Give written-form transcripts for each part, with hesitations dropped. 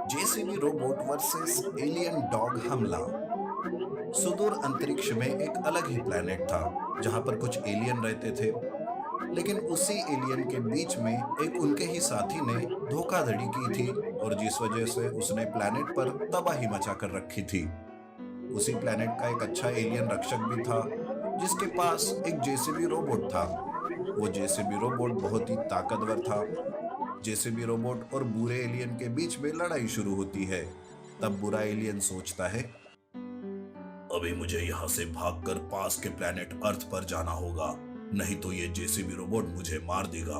JCB robot versus alien dog हमला। सुदूर अंतरिक्ष में एक अलग ही प्लेनेट था जहां पर कुछ एलियन रहते थे। लेकिन उसी एलियन के बीच में एक उनके ही साथी ने धोखाधड़ी की थी और जिस वजह से उसने प्लेनेट पर तबाही मचा कर रखी थी। उसी प्लेनेट का एक अच्छा एलियन रक्षक भी था जिसके पास एक जेसीबी रोबोट था। वो जेसीबी रोबोट बहुत ही ताकतवर था। जेसीबी रोबोट और बुरे एलियन के बीच में लड़ाई शुरू होती है। तब बुरा एलियन सोचता है, अभी मुझे यहाँ से भागकर पास के प्लेनेट अर्थ पर जाना होगा, नहीं तो ये जेसीबी रोबोट मुझे मार देगा।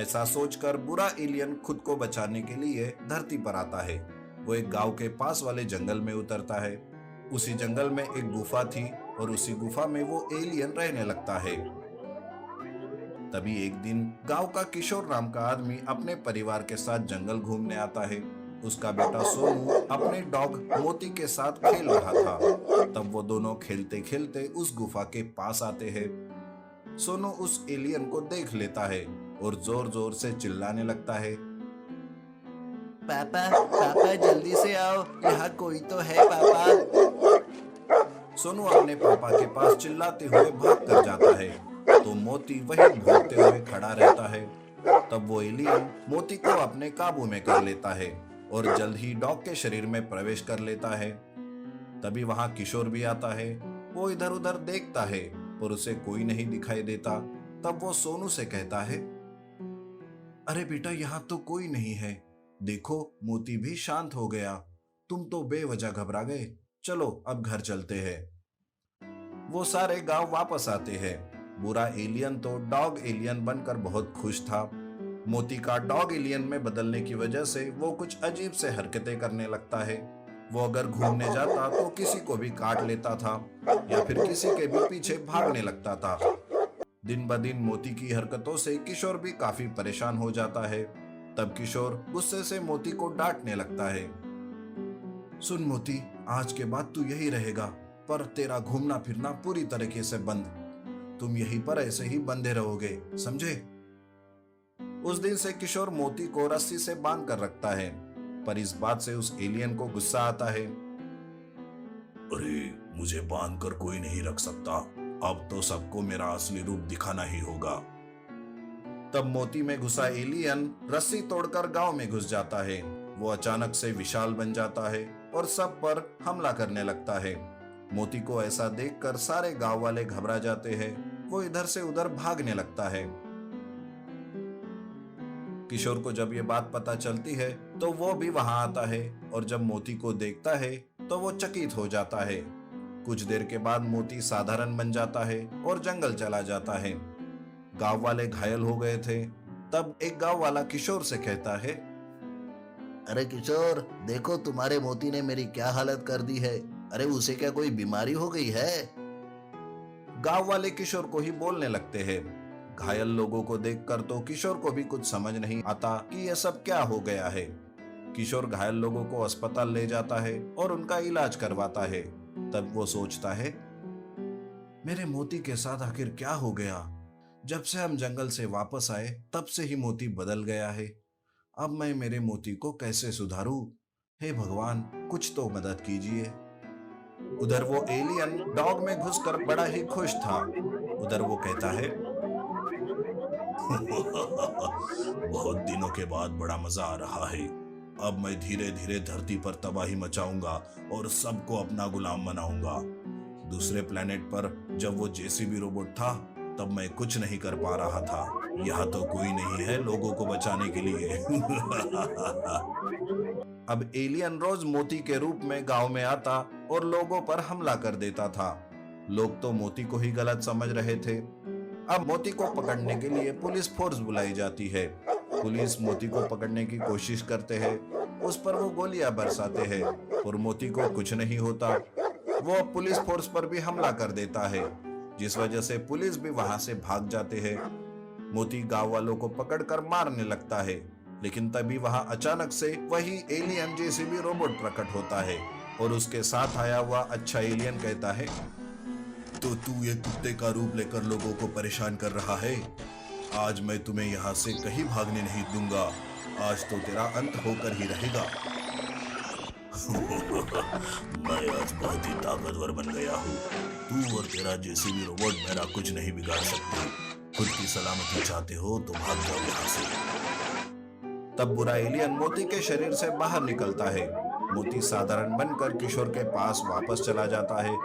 ऐसा सोचकर बुरा एलियन खुद को बचाने के लिए धरती पर आता है। वो एक गांव के पास वाले जंगल में उतरता है। उसी जंगल में एक गुफा थी और उसी गुफा में वो एलियन रहने लगता है। तभी एक दिन गांव का किशोर नाम का आदमी अपने परिवार के साथ जंगल घूमने आता है। उसका बेटा सोनू अपने डॉग मोती के साथ खेल रहा था। तब वो दोनों खेलते खेलते उस गुफा के पास आते हैं। सोनू उस एलियन को देख लेता है और जोर जोर से चिल्लाने लगता है, पापा पापा जल्दी से आओ, यहाँ कोई तो है पापा। सोनू अपने पापा के पास चिल्लाते हुए भाग कर जाता है तो मोती वही भौंकते हुए खड़ा रहता है। तब वो एलियन मोती को अपने काबू में कर लेता है और जल्द ही डॉग के शरीर में प्रवेश कर लेता है। तभी वहां किशोर भी आता है। वो इधर उधर देखता है पर उसे कोई नहीं दिखाई देता। तब वो सोनू से कहता है, अरे बेटा यहाँ तो कोई नहीं है, देखो मोती भी शांत हो गया, तुम तो बेवजह घबरा गए, चलो अब घर चलते हैं। वो सारे गांव वापस आते हैं। बुरा एलियन तो डॉग एलियन बनकर बहुत खुश था। मोती का डॉग एलियन में बदलने की वजह से वो कुछ अजीब से हरकतें करने लगता है। वो अगर घूमने जाता तो किसी को भी काट लेता था या फिर किसी के भी पीछे भागने लगता था। दिन ब दिन मोती की हरकतों से किशोर भी काफी परेशान हो जाता है। तब किशोर गुस्से से मोती को डांटने लगता है, सुन मोती, आज के बाद तू यही रहेगा, पर तेरा घूमना फिरना पूरी तरीके से बंद। तुम यहीं पर ऐसे ही बंधे रहोगे, समझे? उस दिन से किशोर मोती को रस्सी से बांध कर रखता है। पर इस बात से उस एलियन को गुस्सा आता है, अरे मुझे बांध कर कोई नहीं रख सकता, अब तो सबको मेरा असली रूप दिखाना ही होगा। तब मोती में घुसा एलियन रस्सी तोड़कर गांव में घुस जाता है। वो अचानक से विशाल बन जाता है और सब पर हमला करने लगता है। मोती को ऐसा देखकर सारे गांव वाले घबरा जाते हैं। वो इधर से उधर भागने लगता है। किशोर को जब ये बात पता चलती है तो वो भी वहां आता है और जब मोती को देखता है तो वो चकित हो जाता है। कुछ देर के बाद मोती साधारण बन जाता है और जंगल चला जाता है। गांव वाले घायल हो गए थे। तब एक गांव वाला किशोर से कहता है, अरे किशोर, देखो तुम्हारे मोती ने मेरी क्या हालत कर दी है। अरे उसे क्या कोई बीमारी हो गई है? गांव वाले किशोर को ही बोलने लगते हैं। घायल लोगों को देखकर तो किशोर को भी कुछ समझ नहीं आता कि यह सब क्या हो गया है। किशोर घायल लोगों को अस्पताल ले जाता है और उनका इलाज करवाता है। तब वो सोचता है, मेरे मोती के साथ आखिर क्या हो गया? जब से हम जंगल से वापस आए तब से ही मोती बदल गया है। अब मैं मेरे मोती को कैसे सुधारूं? हे भगवान, कुछ तो मदद कीजिए। उधर वो एलियन डॉग में घुसकर बड़ा ही खुश था। उधर वो कहता है, बहुत दिनों के बाद बड़ा मजा आ रहा है। अब मैं धीरे धीरे धरती पर तबाही मचाऊंगा और सबको अपना गुलाम बनाऊंगा। दूसरे प्लेनेट पर जब वो जेसीबी रोबोट था तब मैं कुछ नहीं कर पा रहा था। यहाँ तो कोई नहीं है लोगों को बचाने के लिए। अब एलियन रोज मोती के रूप में गांव में आता और लोगों पर हमला कर देता था। लोग तो मोती को ही गलत समझ रहे थे। अब मोती को पकड़ने के लिए पुलिस फोर्स बुलाई जाती है। पुलिस मोती को पकड़ने की कोशिश करते हैं। उस पर वो गोलियां बरसाते हैं और मोती को कुछ नहीं होता। वो पुलिस फोर्स पर भी हमला कर देता है, जिस वजह से पुलिस भी वहां से भाग जाते हैं। मोती गांव वालों को पकड़कर मारने लगता है, लेकिन तभी वहां अचानक से वही एलियन जेसीबी रोबोट प्रकट होता है और उसके साथ आया हुआ अच्छा एलियन कहता है, तो तू ये कुत्ते का रूप लेकर लोगों को परेशान कर रहा है? आज मैं तुम्हें यहाँ से कहीं भागने नहीं दूंगा। आज तो तेरा अंत होकर ही रहेगा। मैं आज बहुत ही ताकतवर बन गया हूँ। तू और तेरा जेसीबी रोबोट मेरा कुछ नहीं बिगाड़ सकते। खुद की सलामती चाहते हो तो भाग जाओ यहाँ से। तब बुरा एलियन मोती के शरीर से बाहर निकलता है। मोती साधारण बनकर किशोर के पास वापस चला जाता है।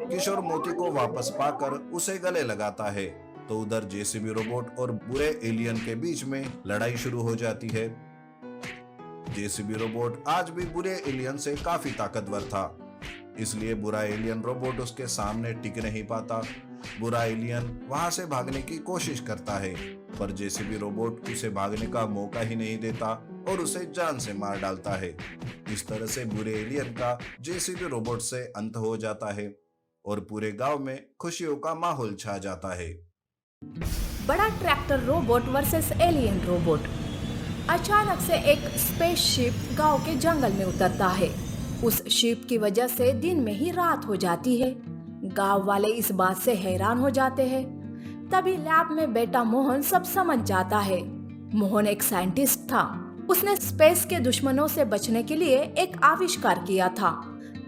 किशोर मोती को वापस पाकर उसे गले लगाता है तो उधर जेसीबी रोबोट और बुरे एलियन के बीच में लड़ाई शुरू हो जाती है। जेसीबी रोबोट आज भी बुरे एलियन से काफी ताकतवर था, इसलिए बुरा एलियन रोबोट उसके सामने टिक नहीं पाता। बुरा एलियन वहां से भागने की कोशिश करता है, पर जेसीबी रोबोट उसे भागने का मौका ही नहीं देता और उसे जान से मार डालता है। इस तरह से बुरे एलियन का जेसीबी रोबोट से अंत हो जाता है और पूरे गांव में खुशियों का माहौल छा जाता है। बड़ा tractor robot versus alien robot. अचानक से एक स्पेसशिप गांव के जंगल में उतरता है। उस शिप की वजह से दिन में ही रात हो जाती है। गांव वाले इस बात से हैरान हो जाते हैं। तभी लैब में बेटा मोहन सब समझ जाता है। मोहन एक साइंटिस्ट था। उसने स्पेस के दुश्मनों से बचने के लिए एक आविष्कार किया था,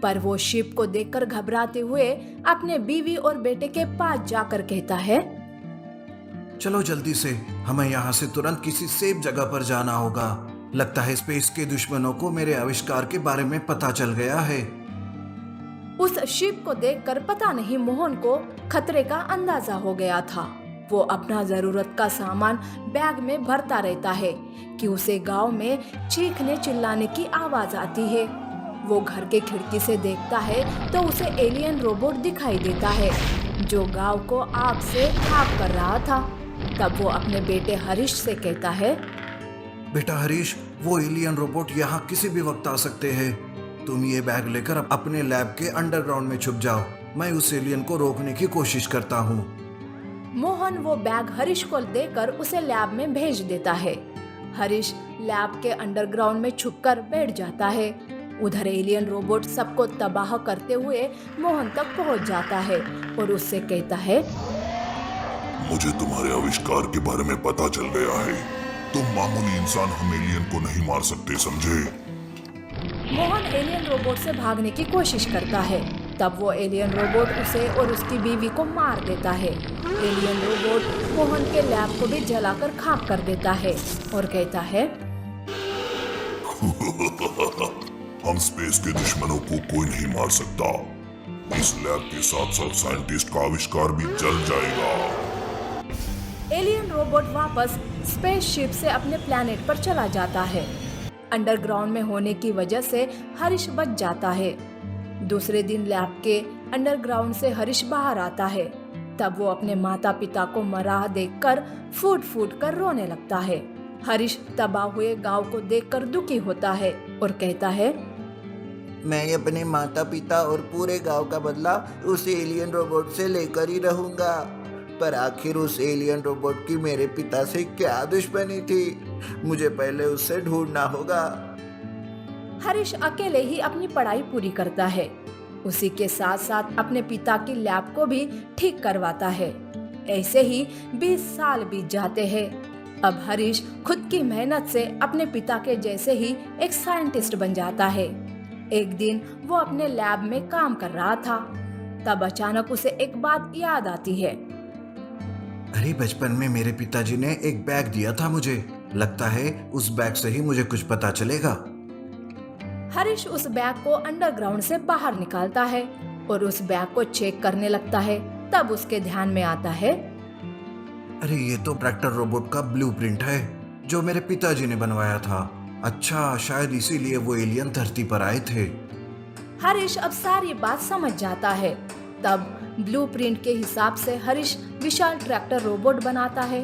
पर वो शिप को देखकर घबराते हुए अपने बीवी और बेटे के पास जाकर कहता है, चलो जल्दी से, हमें यहाँ से तुरंत किसी सेफ जगह पर जाना होगा। लगता है स्पेस के दुश्मनों को मेरे आविष्कार के बारे में पता चल गया है। उस शिप को देखकर पता नहीं मोहन को खतरे का अंदाजा हो गया था। वो अपना जरूरत का सामान बैग में भरता रहता है कि उसे गांव में चीखने चिल्लाने की आवाज आती है। वो घर के खिड़की से देखता है तो उसे एलियन रोबोट दिखाई देता है, जो गांव को आग से खाक कर रहा था। तब वो अपने बेटे हरीश से कहता है, बेटा हरीश, वो एलियन रोबोट यहाँ किसी भी वक्त आ सकते हैं। तुम ये बैग लेकर अपने लैब के अंडरग्राउंड में छुप जाओ। मैं उस एलियन को रोकने की कोशिश करता हूँ। मोहन वो बैग हरीश को देकर उसे लैब में भेज देता है। हरीश लैब के अंडरग्राउंड में छुपकर बैठ जाता है। उधर एलियन रोबोट सबको तबाह करते हुए मोहन तक पहुंच जाता है और उससे कहता है, मुझे तुम्हारे आविष्कार के बारे में पता चल गया है। तुम मामूली इंसान हम एलियन को नहीं मार सकते, समझे? मोहन एलियन रोबोट से भागने की कोशिश करता है। तब वो एलियन रोबोट उसे और उसकी बीवी को मार देता है। एलियन रोबोट मोहन के लैब को भी जलाकर खाक कर देता है और कहता है, हम स्पेस के दुश्मनों को कोई नहीं मार सकता। इस लैब के साथ साथ साइंटिस्ट का आविष्कार भी जल जाएगा। एलियन रोबोट वापस स्पेसशिप से अपने प्लेनेट पर चला जाता है। अंडरग्राउंड में होने की वजह से हरीश बच जाता है। दूसरे दिन लैब के अंडरग्राउंड से हरीश बाहर आता है। तब वो अपने माता पिता को मरा देखकर फूट फूट कर रोने लगता है। हरीश तबाह हुए गांव को देखकर दुखी होता है और कहता है, मैं अपने माता पिता और पूरे गांव का बदला उस एलियन रोबोट से लेकर ही रहूंगा। पर आखिर उस एलियन रोबोट की मेरे पिता से क्या दुश्मनी थी? मुझे पहले उससे ढूंढना होगा। हरीश अकेले ही अपनी पढ़ाई पूरी करता है। उसी के साथ साथ अपने पिता की लैब को भी ठीक करवाता है। ऐसे ही 20 साल बीत जाते हैं। अब हरीश खुद की मेहनत से अपने पिता के जैसे ही एक साइंटिस्ट बन जाता है। एक दिन वो अपने लैब में काम कर रहा था। तब अचानक उसे एक बात याद आती है। अरे, बचपन में मेरे पिताजी ने एक बैग दिया था मुझे। लगता है उस बैग से ही मुझे कुछ पता चलेगा। हरीश उस बैग को अंडरग्राउंड से बाहर निकालता है और उस बैग को चेक करने लगता है। तब उसके ध्यान में आता है, अरे, ये तो ट्रैक्टर रोबोट का ब्लूप्रिंट है जो मेरे पिताजी ने बनवाया था। अच्छा, शायद इसीलिए वो एलियन धरती पर आए थे। हरीश अब सारी बात समझ जाता है। तब ब्लूप्रिंट के हिसाब से हरीश विशाल ट्रैक्टर रोबोट बनाता है।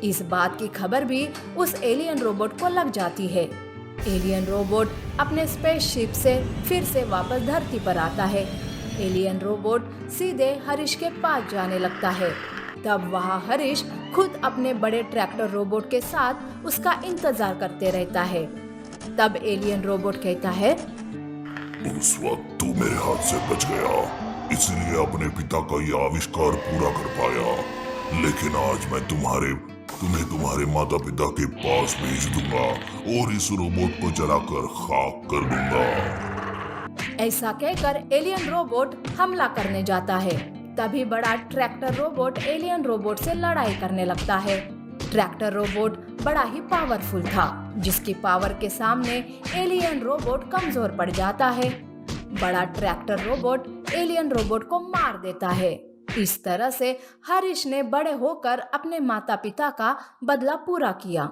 इस बात की खबर भी उस एलियन रोबोट को लग जाती है। एलियन रोबोट अपने स्पेसशिप से फिर से वापस धरती पर आता है। एलियन रोबोट सीधे हरीश के पास जाने लगता है। तब वहाँ हरीश खुद अपने बड़े ट्रैक्टर रोबोट के साथ उसका इंतजार करते रहता है। तब एलियन रोबोट कहता है, उस वक्त तू मेरे हाथ से बच गया, इसलिए अपने पिता का यह आविष्कार पूरा कर पाया। लेकिन आज मैं तुम्हारे तुम्हें तुम्हारे माता पिता के पास भेज दूंगा और इस रोबोट को जलाकर खाक कर दूंगा। ऐसा कहकर एलियन रोबोट हमला करने जाता है। तभी बड़ा ट्रैक्टर रोबोट एलियन रोबोट से लड़ाई करने लगता है। ट्रैक्टर रोबोट बड़ा ही पावरफुल था, जिसकी पावर के सामने एलियन रोबोट कमजोर पड़ जाता है। बड़ा ट्रैक्टर रोबोट एलियन रोबोट को मार देता है। इस तरह से हरीश ने बड़े होकर अपने माता पिता का बदला पूरा किया।